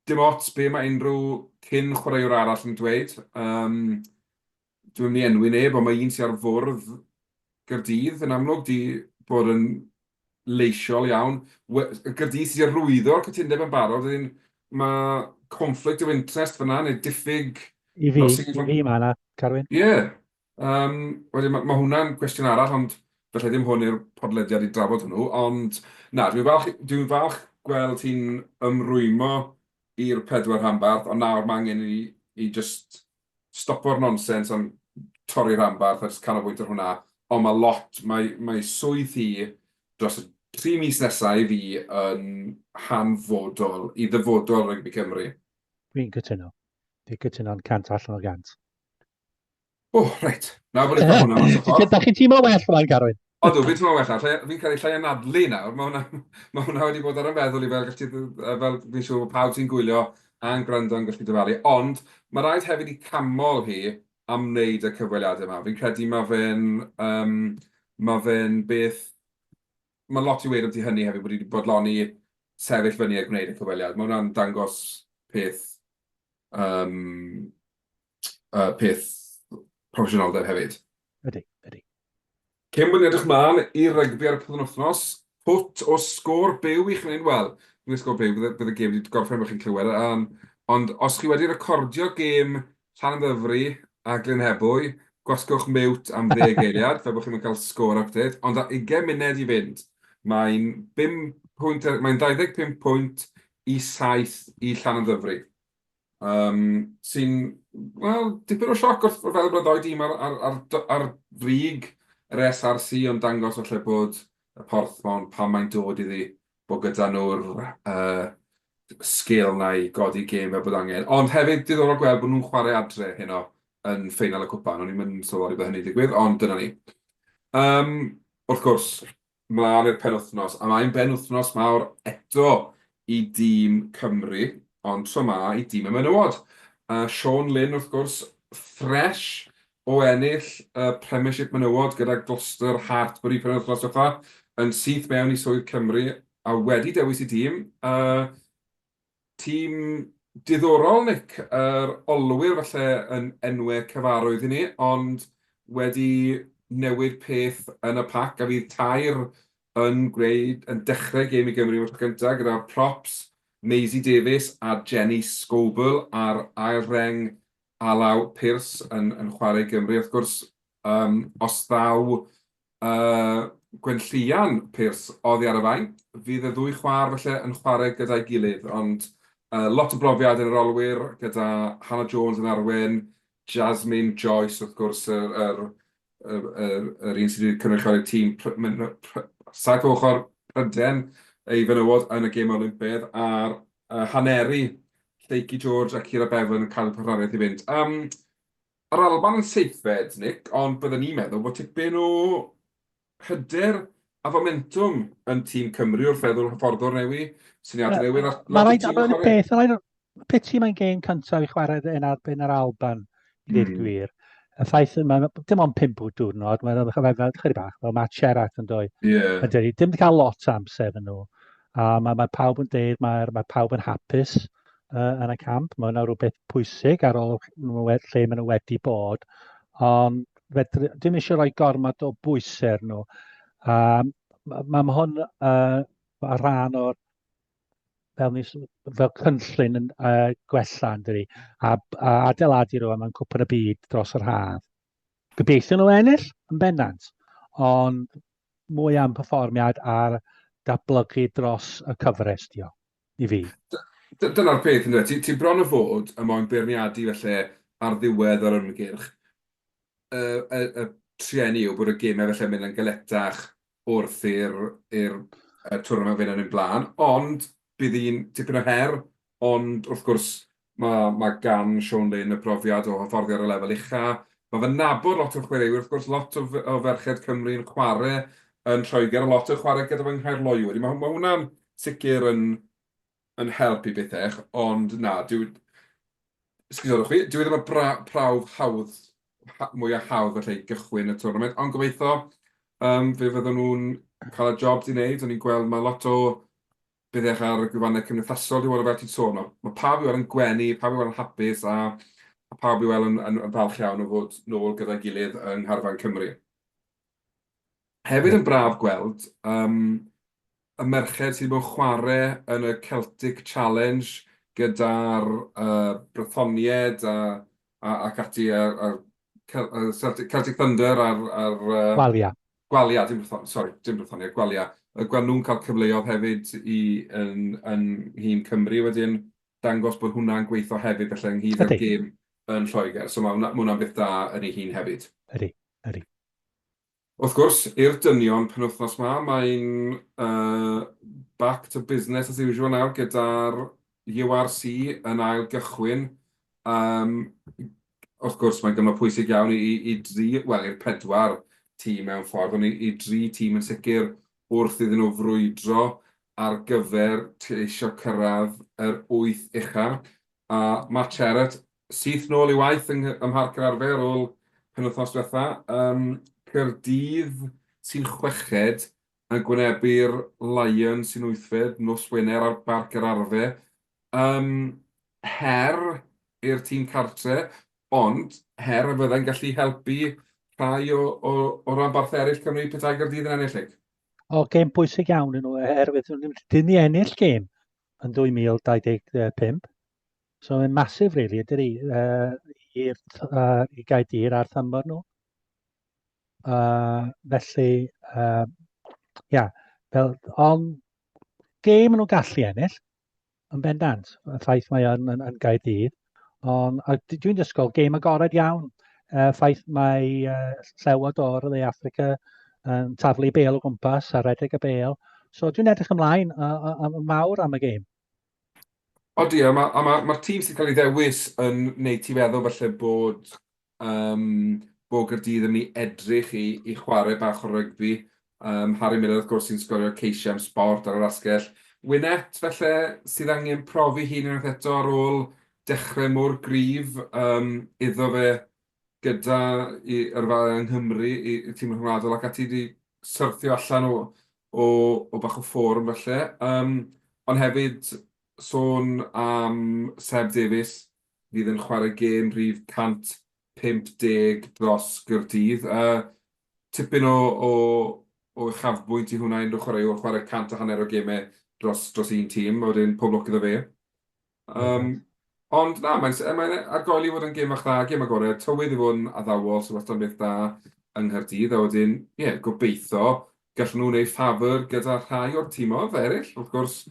Dim ots be mae unrhyw cyn chwaraewr arall yn dweud. Dwi'n mynd i enwi neb, ond mae un sy'n ar fwrdd Gaerdydd yn amlwg di bod yn leisiol iawn. Gyda sydd wedi rwyddo'r cytundeb yn barod, mae conflict of interest fyna, neu diffyg... I fi mae yna, Carwyn. Ie. Wedyn, mae hwnna'n gwestiwn arall, ond felly ddim hwn i'r podlediad i drafod hwnnw, ond na, dwi'n falch gweld ti'n ymrwymo i'r 4 rhanbarth, ond nawr mae angen i just stopo'r nonsens am torri'r rhanbarth a just canolbwyntio ar hwnna, ond mae lot, mae swydd hi dros y 3 mis nesaf i fi yn hanfodol, i ddyfodol Rygbi Cymru. Dwi'n cytuno. Dwi'n cytuno'n 100 allan o 100. O, reit. Nawr bod eich hwnna mas o ffordd. Da chi'n tîm o well fan, Carwyn? Odw, fi'n teimlo well. Fi'n cael ei llai anadlu nawr. Mae hwnna wedi bod ar y meddwl i fel fi'n siŵr bod pawb sy'n gwylio a'n gwrando yn gallu dyfalu. Ond mae rhaid hefyd i camol hi am wneud y cyfweliadau yma. Fi'n credu mae fe'n beth... Mae lot i weid am ti hynny hefyd bod wedi bodloni sefyll fyny a gwneud y cyfweliad. Mae hwnna'n dangos peth proffesiynoldeb hefyd. Ydy. Cyn bod ni'n edrych mlaen i'r rygbi ar y penwythnos, pwt o sgôr byw i chi'n wel, dwi'n sgôr byw, bydd y gêm wedi gorffen bych chi'n clywed, ond os chi wedi recordio gêm Llanymddyfri a Glynhebwy, gwasgwch mewt am 10 eiliad, fe bod chi'n cael sgôr update, ond 20 munud i fynd. Mae'n 25 pwynt i 7 i Llanymddyfri. Sy'n, wel, dipyn o sioc wrth fel bod y ddoi dîm ar frig yr SRC ond dangos falle bod y porthmon pan mae'n dod iddi bod gyda nhw'r sgil na i godi gêm fel bod angen. Ond hefyd diddorol gweld bod nhw'n chwarae adre heno yn ffeinal y cwpan. O'n i'n mynd sylweddoli bod hynny digwydd, ond dyna ni. Wrth gwrs, mlaen i'r penwythnos, a mae'n penwythnos mawr eto i dîm Cymru, ond tro ma i dîm y menywod. Sean Lynn, wrth gwrs, ffresh o ennill Premiership menywod gyda Gloucester Hartbury penwythnos fatha, yn syth mewn i swydd Cymru, a wedi dewis i dîm. Tîm diddorol, Nick, yr olwyr falle yn enwau cyfarwydd i ni, ond wedi newid peth yn y pac, a fydd tair yn dechrau gêm i Gymru o'r gyntaf gyda props Maisie Davies a Jenny Scobel a'r ail reng Alaw Pierce yn chwarae Gymru. Wrth gwrs, os ddaw Gwenllian Pierce oddi ar y faint, fydd y ddwy chwar felly yn chwarae gyda'i gilydd, ond lot o brofiad yn yr olwyr gyda Hannah Jones yn arwen, Jasmine Joyce, wrth gwrs, yr un sydd wedi cynrychioli'r tîm saith ochr Pryden ei fenywod yn y gêm Olympaidd, a'r Haneri, Lleuci George a Ciara Bevan yn cael parhariaeth i fynd. Yr Alban yn seithfed, Nick, ond byddwn ni'n meddwl bod tipyn o hyder a fomentum yn tîm Cymru wrth feddwl hyfforddwr newi, syniadau newydd. Mae rhaid piti mae'n gêm cyntaf i chwarae yn erbyn yr Alban, i ddweud gwir. Y ffaith yma, dim ond 5 diwrnod, mae'n chydig bach, fel Matt Sherratt yn dweud. Dim cael lot amser yn nhw. Mae pawb yn dweud, mae pawb yn hapus yn y camp. Mae hwnna rhywbeth pwysig ar ôl lle maen nhw wedi bod. Ond dim eisiau rhoi gormod o bwysau nhw. Mae hwn rhan o'r fel cynllun yn gwella yn dydi, a adeiladu rwan mewn cwpan y byd dros yr haf. Gobeithio nhw ennill yn bennant, ond mwy am perfformiad a'r datblygu dros y cyfres i fi. Dyna'r peth, ynddo. Ti bron o fod y moyn beirniadu felly ar ddiwedd yr ymgyrch. Y trienni yw bod y gemau felly mynd yn galetach wrth i'r twrnament fynd yn un blaen, ond bydd hi'n tipyn o her, ond wrth gwrs mae gan Sean Lynn y profiad o hyfforddi ar y lefel ucha. Mae fe'n nabod lot o'r chwaraewyr, wrth gwrs lot o ferched Cymru yn chwarae yn Lloegr, a lot o chwarae gyda fe'n Nghaerloyw. Mae hwnna'n sicr yn helpu bethau, ond na, dwi ddim yn prawf hawdd, mwy o hawdd felly gychwyn y twrnament, ond gobeithio fe fydden nhw'n cael y job di wneud. O'n i'n gweld mae lot o bethau ar y gwefannau cymdeithasol wedi bod o fel ti'n sôn. Mae pawb i weld yn gwenu, pawb i weld yn hapus, a pawb i weld yn falch iawn o fod nôl gyda'i gilydd yng Ngharfan Cymru. Hefyd yn braf gweld, y merched sydd wedi bod yn chwarae yn y Celtic Challenge gyda'r Brythoniaid ac ati Celtic Thunder a'r Walia. Gwalia, dim Brythoniaid, Gwalia. Gwan nhw'n cael cyfleoedd hefyd yn hyn Cymru wedyn dangos bod hwnna'n gweithio hefyd felly ynghyd â'r gêm yn Lloegr. So mae hwnna'n beth da yn ei hun hefyd. Ydy. Wrth gwrs, i'r dynion penwythnos mae'n back to business as usual nawr gyda'r URC yn ail gychwyn. Wrth gwrs, mae'n gyfnod pwysig iawn i'r 4 tîm mewn ffordd, ond i 3 tîm yn sicr wrth iddyn nhw frwydro ar gyfer eisiau cyrraedd yr 8 uchaf. A Matt Sherratt syth nôl i waith ym Mharc yr Arfer ar ôl penwythnos diwetha. Caerdydd sy'n chweched yn gwynebu'r Lions sy'n 8fed nos Wener ar Barc yr Arfer. Her i'r tîm cartre, ond her y fyddai'n gallu helpu rhai o ranbarth eraill Cymru petai Gaerdydd yn ennill. O, gêm bwysig iawn yn nhw, oherwydd dyn ni ennill gêm yn 2025. So mae'n masif, really, ydy i Gaerdydd a'r thymor nhw. Felly, ond gêm nhw'n gallu ennill, yn bendant, y ffaith mae yn Gaerdydd. Ond dwi'n dysgol gêm agored iawn, ffaith mae Llewod o'r dde Africa yn taflu bêl o gwmpas a redeg y bêl. So dwi'n edrych ymlaen mawr am y gêm. Odi, mae'r tîm sy'n cael ei ddewis yn neud ti feddwl falle bod Gaerdydd yn mynd i edrych i chwarae bach o rygbi. Harry Miller, wrth gwrs, sy'n sgorio ceisiau am sport ar yr asgell. Wynnet, felly, sydd angen profi hun unwaith eto ar ôl dechrau mor gryf iddo fe gyda yng Nghymru, i tîm rhwngwladol ac ati wedi syrthio allan o bach o fforwm felly. Ond hefyd sôn am Seb Davies, fydd yn chwarae gêm rhif 150 dros Gaerdydd. Tipyn o uchafbwynt i hwnna unrhyw chwarae 100 o gemau dros un tîm, a wedyn pob lwc iddo fe. Ond na, mae'n argoeli fod yn gêm ach dda, gêm agored, tywydd i fod yn addawol, so fath o'n beth da yng Nghaerdydd, a wedyn, gobeithio, gallwn nhw wneud ffafr gyda rhai o'r tîmoedd eraill, wrth gwrs.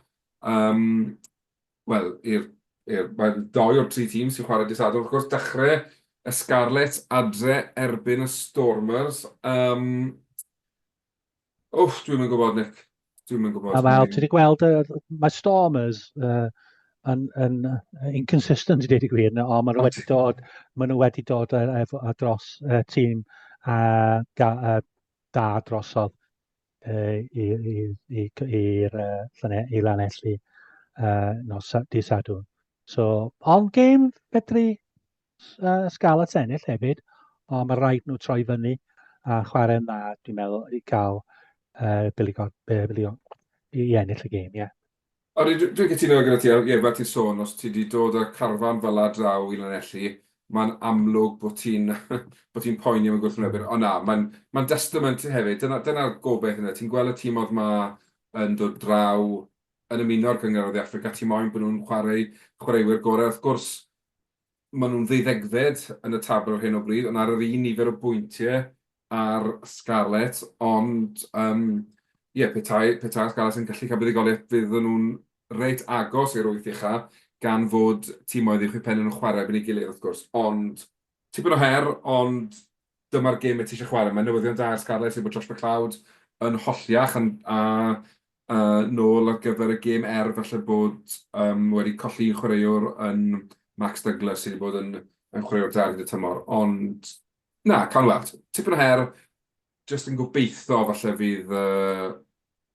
Wel, mae 2 o'r 3 tîm sy'n chwarae dydd Sadwrn, wrth gwrs, dechrau y Scarlett adre erbyn y Stormers. Dwi'n yn gwybod, Nick. Dwi'n yn gwybod. A fel, ti wedi gweld, mae Stormers yn inconsistent i dweud y gwir, ond maen nhw wedi dod dros tîm da drosodd i lanelli nos dydd Sadwrn. So, ond gêm fedru Scarlett ennill hefyd, ond mae rhaid nhw troi fyny a chwarae'n dda, dwi'n meddwl, i gael i ennill y gêm, ie. Dwi'n cytuno gyda ti, fel ti'n sôn, os ti wedi dod â carfan fel draw i lanelli, mae'n amlwg bod ti'n poeni am y gwrthwynebwyr. Ond na, mae'n testament hefyd, dyna'r gobeith yna. Ti'n gweld y tîmodd yma yn dod draw yn ymuno'r Cyngor o Africa, ti'n moyn bod nhw'n chwaraewyr gorau. Wrth gwrs, maen nhw'n 12fed yn y tabl ar hyn o bryd, ond ar yr un nifer o bwyntiau ar Scarlett, ond petai Scarlett yn gallu cael buddigoliaeth fydd nhw'n reit agos i'r 8 uchaf, gan fod tîmoedd uwch i pen yn chwarae byn ei gilydd, wrth gwrs. Ond, tipyn o her, ond dyma'r gêm ti eisiau chwarae. Mae newyddion da Scarlett sy'n bod Josh McLeod yn holliach a nôl ar gyfer y gêm falle bod wedi colli chwaraewr yn Max Douglas sydd wedi bod yn chwaraewr da gyda tymor. Ond, na, cael weld. Tipyn o her, jyst yn gobeithio falle fydd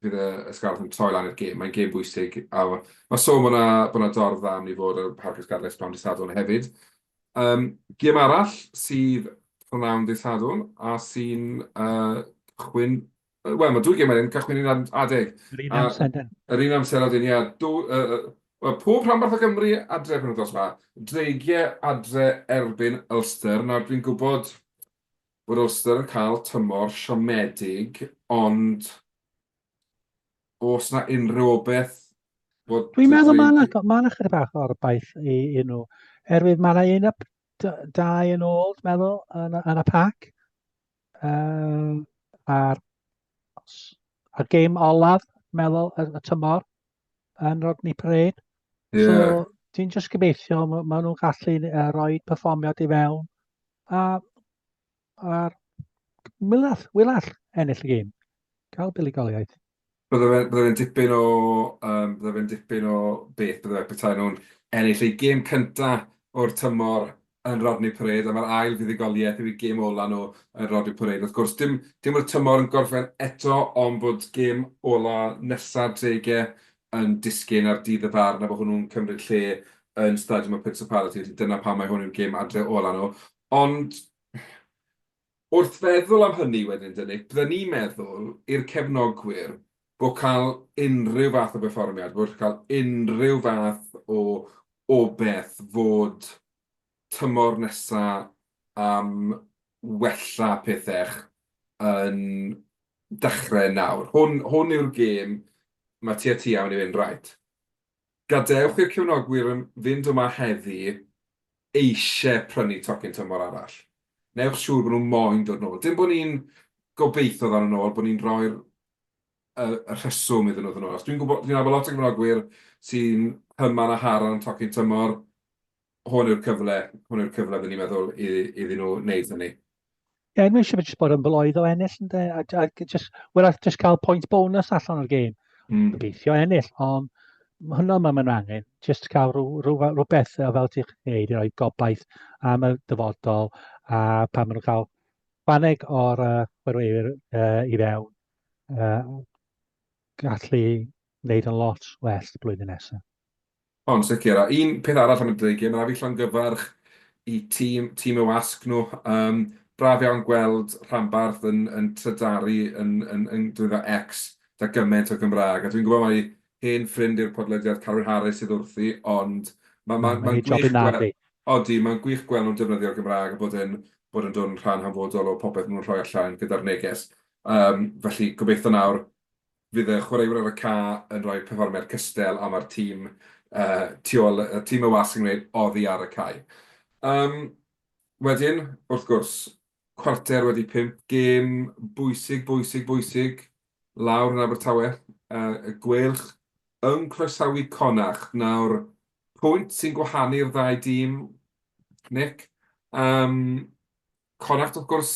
y Scarlett yn troi lan i'r gêm. Mae'n gêm bwysig. Mae sôn bod yna dorf dda am ni fod y Parc Scarlett bron dydd Sadwrn hefyd. Gêm arall sydd prynawn dydd Sadwrn a sy'n cychwyn... Wel, mae 2 gêm yn cychwyn i'n adeg. Yr un amser. Yr un amser wedyn, ie. Pob rhanbarth o Gymru adre penwythnos yma. 30 adre erbyn Ulster. Nawr, dwi'n gwybod bod Ulster yn cael tymor siomedig, ond Os na unrhyw o beth bod Dwi'n meddwl mae rhaid... yna chydig bach o'r baith i nhw. Erwydd mae yna un up dau yn ôl, dwi'n meddwl, yn y pac. A'r gêm olaf, meddwl, y tymor yn Rodney Parade. So, Ie. dwi'n just gobeithio maen nhw'n gallu rhoi perfformiad i fewn. A'r Wilall ennill y gêm. Cael buligoliaeth. Bydde fe'n dipyn o beth bydde fe petai nhw'n ennill ei gêm cynta o'r tymor yn Rodney Parade, a mae'r ail fuddugoliaeth yw i gêm ola nhw yn Rodney Parade. Wrth gwrs, dim o'r tymor yn gorffen eto, ond bod gêm ola nesaf dregau yn disgyn ar dydd y bar, na bod hwnnw'n cymryd lle yn Stadiwm y Principality. Dyna pam mae hwn yw'r gêm adre ola nhw. Ond wrth feddwl am hynny wedyn, bydden ni'n meddwl i'r cefnogwyr bod cael unrhyw fath o berfformiad, bod cael unrhyw fath o beth fod tymor nesa am wella pethau yn dechrau nawr. Hwn yw'r gêm mae tua iawn i fynd rhaid. Gadewch i'r cefnogwyr yn fynd yma heddi eisiau prynu tocyn tymor arall. Newch siŵr bod nhw'n moyn dod nôl. Dim bod ni'n gobeithio ddan nhw'n ôl, bod ni'n rhoi'r y rheswm iddyn nhw ddyn nhw. Os dwi'n meddwl lot o gefnogwyr sy'n hyman a haran tocyn tymor, hwn yw'r cyfle fydden ni'n meddwl iddyn nhw wneud hynny. Ie, dwi'n eisiau jyst bod yn bloedd o ennill, ynddo? Wyrach jyst cael point bonus allan o'r gêm. Gobeithio ennill, ond hwnna mae'n angen. Jyst cael rhywbeth fel ti'n gwneud i roi gobaith am y dyfodol, a pan maen nhw'n cael baneg o'r chwaraewyr i fewn, gallu wneud yn lot well y blwyddyn nesaf. Ond sicr, a un peth arall am y dreigiau, mae fi llongyfarch i tîm y wasg nhw. Braf iawn gweld Rhanbarth yn trydaru yn dweud X da gymaint o Gymraeg. A dwi'n gwybod mai hen ffrind i'r podlediad Carwyn sydd wrthi, ond mae'n gwych gweld... Oddi, mae'n gwych gweld nhw'n defnyddio'r Gymraeg a bod yn dod yn rhan hanfodol o popeth nhw'n rhoi allan gyda'r neges. Felly, gobeithio nawr, fydd y chwaraewyr ar y ca yn rhoi perfformiad cystel am yr tîm tîm y wasg yn gwneud oddi ar y cae. Wedyn, wrth gwrs, cwarter wedi 5, gêm bwysig, lawr yn Abertawe, y gwelch yn croesawu Conach. Nawr, pwynt sy'n gwahanu'r ddau dîm, Nick. Conach, wrth gwrs,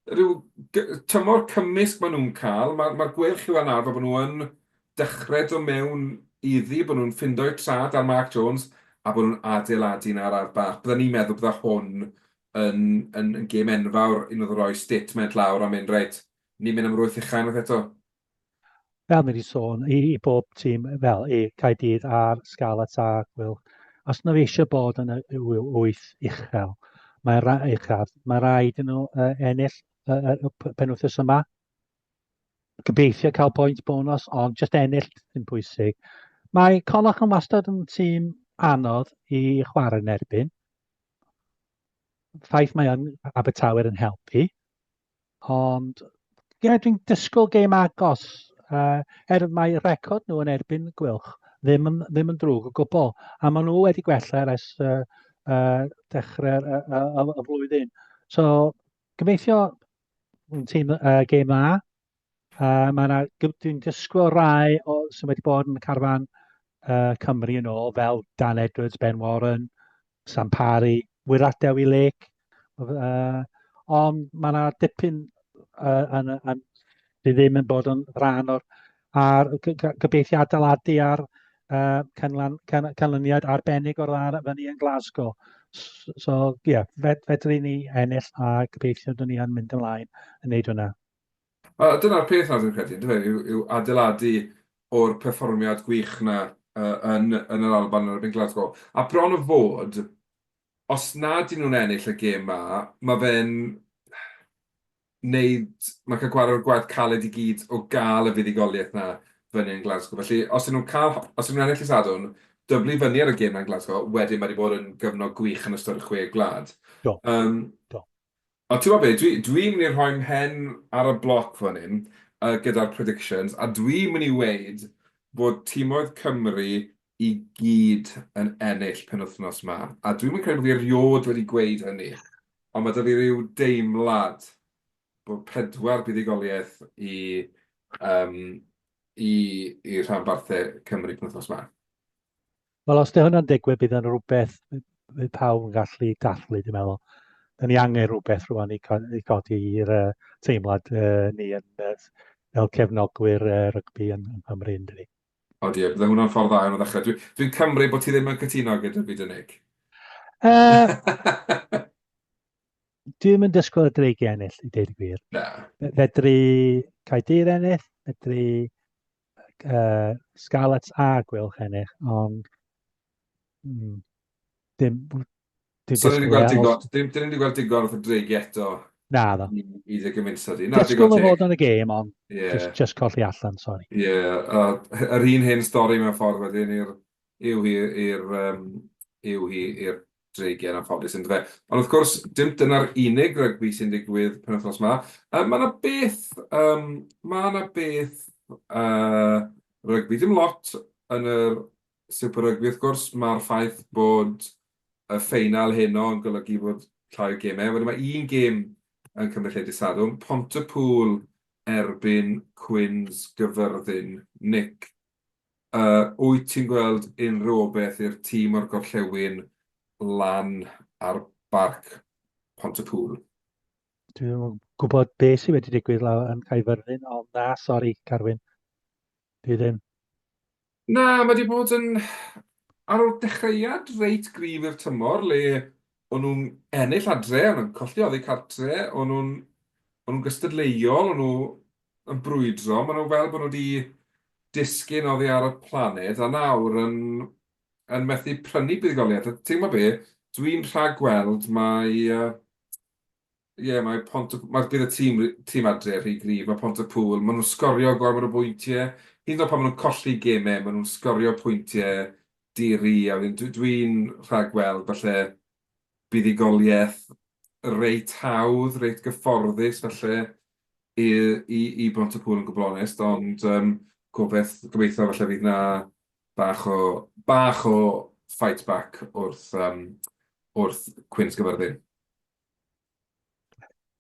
rhyw tymor cymysg maen nhw'n cael. Mae'r gwelch yw anarfer bod nhw'n dechrau do mewn iddi, bod nhw'n ffindo'i trad ar Mark Jones a bod nhw'n adeiladu na'r arbar. Byddwn ni'n meddwl bydda hwn yn gêm enfawr un oedd roi statement lawr a mynd reit. Ni'n mynd am rwyth uchan oedd eto. Fel mi wedi sôn, i bob tîm, fel i Caerdydd a'r Scarlett a Gwylch, os nhw eisiau bod yn y 8 uchel, mae rhaid yn nhw ennill penwythnos yma. Gobeithio cael pwynt bonus, ond just ennill yn pwysig. Mae Conach yn wastad yn tîm anodd i chwarae yn erbyn. Ffaith mae yn Abertawe yn helpu. Ond dwi'n disgwyl gêm agos. Mae record nhw yn erbyn Gwylch ddim yn drwg o gwbl. A maen nhw wedi gwella ers dechrau'r flwyddyn. So, gobeithio tîm gêm dda. Dwi'n disgwyl rai sy'n wedi bod yn carfan Cymru yn ôl, fel Dan Edwards, Ben Warren, Sam Parry, Wyrach Dewi Lake. Ond mae yna dipyn sydd ddim yn bod yn rhan o'r gobeithio adeiladu ar canlyniad arbennig o'r dda fyny yn Glasgow. So, fedri ni ennill a gobeithio dyn ni yn mynd ymlaen yn neud hwnna. Dyna'r peth na dwi'n credu, yw adeiladu o'r perfformiad gwych na yn yr Alban yn erbyn Glasgow. A bron o fod, os nad ydyn nhw'n ennill y gêm yma, mae fe'n mae cael gwared o'r gwaith caled i gyd o gael y fuddugoliaeth na fyny yn Glasgow. Felly, os ydyn nhw'n ennill y Sadwrn, dyblu fyny ar y gêm na'n Glasgow, wedyn mae wedi bod yn gyfnod gwych yn ystod y 6 gwlad. Do. Ond ti'n gwybod beth, dwi'n mynd i'r rhoi mhen ar y bloc fan hyn, gyda'r predictions, a dwi'n mynd i weid bod tîmoedd Cymru i gyd yn ennill penwythnos yma. A dwi'n mynd credu bod fi eriod wedi gweud hynny, ond mae 'da fi ryw deimlad bod 4 buddugoliaeth i rhanbarthau Cymru penwythnos yma. Wel, os 'di hwnna'n digwydd, bydd yn rhywbeth bydd pawb yn gallu dathlu, dwi'n meddwl. Da ni angen rhywbeth rwan i codi i'r teimlad ni fel cefnogwyr rygbi yn Nghymru, yndyn ni. O di, bydde hwnna'n ffordd dda yn o ddechrau. Dwi'n cymryd bod ti ddim yn cytuno gyda fi, Dynig. Dwi'n yn disgwyl y dreigiau ennill, i deud y gwir. Na. Fedru Caerdydd ennill, fedru Scarlets a Gwylch ennill, ond dim So, disgwyl. Dyn ni wedi gweld digon wrth y dreigiau eto Na, ddo. i ddegymensod i. Disgwyl o fod yn y gêm, ond Ie, just colli allan, sori. yr un hen stori mewn ffordd wedyn yw hi i'r dreigiau yn anffodus yn fe. Ond wrth gwrs, dim dyna'r unig rygbi sy'n digwydd penwythnos yma. Mae yna beth rygbi, dim lot yn yr Super Rygbi, wrth gwrs, mae'r ffaith bod y ffeinal heno yn golygu bod llai o gemau. Wedyn mae un gêm yn cymryd lle dydd Sadwrn, Pontypool erbyn Quins Gyfyrddin. Nick, wyt ti'n gweld unrhyw o beth i'r tîm o'r gorllewin lan ar barc Pontypool? Dwi'n gwybod beth sydd wedi digwydd lawr yn Caerfyrddin, ond na, sori, Carwyn. Dwi ddim. Na, mae wedi bod yn ar ôl dechreuad reit gryf i'r tymor, le o'n nhw'n ennill adre, o'n nhw'n colli oddi cartre, o'n nhw'n gystadleuol, o'n nhw'n brwydro, maen nhw fel bod nhw wedi disgyn oddi ar y planed, a nawr yn methu prynu buddugoliaeth. Ti'n gwybod be, dwi'n rhagweld bydd y tîm adre rhy gryf, mae Pontypool, maen nhw'n sgorio gormod o bwyntiau, hyd yn oed pan maen nhw'n colli gemau, maen nhw'n sgorio pwyntiau diri, a dwi'n rhagweld falle buddugoliaeth reit hawdd, reit gyfforddus falle i Pontypool yn gwbl onest, ond gobeithio falle fydd na bach o fight back wrth Quins Gyfyrddin.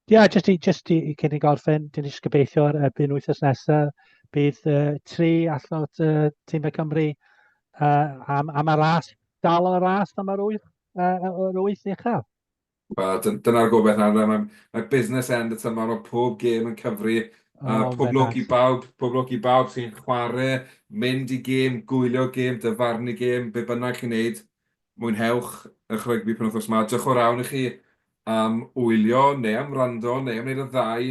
Ia, jyst i cyn i gorffen, dyn ni'n gobeithio erbyn wythnos nesaf, bydd 3 allot tîmau Cymru am y ras, dal y ras am yr 8 uchaf. Dyna'r gobeith nawr, mae business end y tymor o pob gêm yn cyfri, pob lwc i bawb sy'n chwarae, mynd i gêm, gwylio gêm, dyfarnu gêm, be bynnag chi'n neud, mwynhewch eich rygbi penwythnos yma. Diolch o rawn i chi am wylio, neu am wrando, neu am wneud y ddau.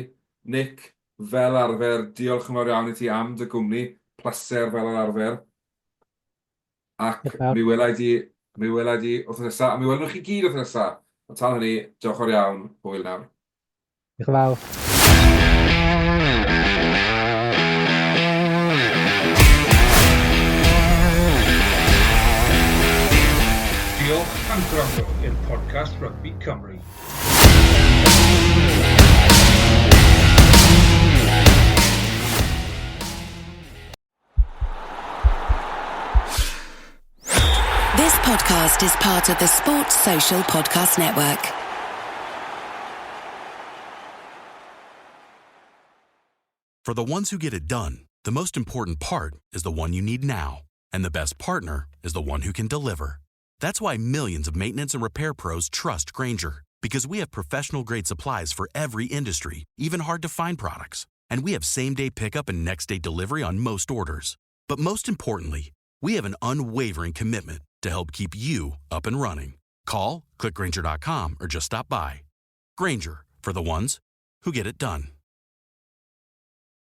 Nick, fel arfer, diolch yn fawr iawn i ti am dy gwmni, pleser fel yr arfer. Ac mi welai di wrth nesaf, a mi welwn chi gyd wrth nesaf. Ond tal hynny, diolch o'r iawn, hwyl nawr. Diolch yn fawr. Diolch am gwrando i'r podcast Rygbi Cymru. This podcast is part of the Sports Social Podcast Network. For the ones who get it done, the most important part is the one you need now. And the best partner is the one who can deliver. That's why millions of maintenance and repair pros trust Grainger. Because we have professional-grade supplies for every industry, even hard-to-find products. And we have same-day pickup and next-day delivery on most orders. But most importantly, we have an unwavering commitment to help keep you up and running. Call, click Grainger.com, or just stop by. Grainger, for the ones who get it done.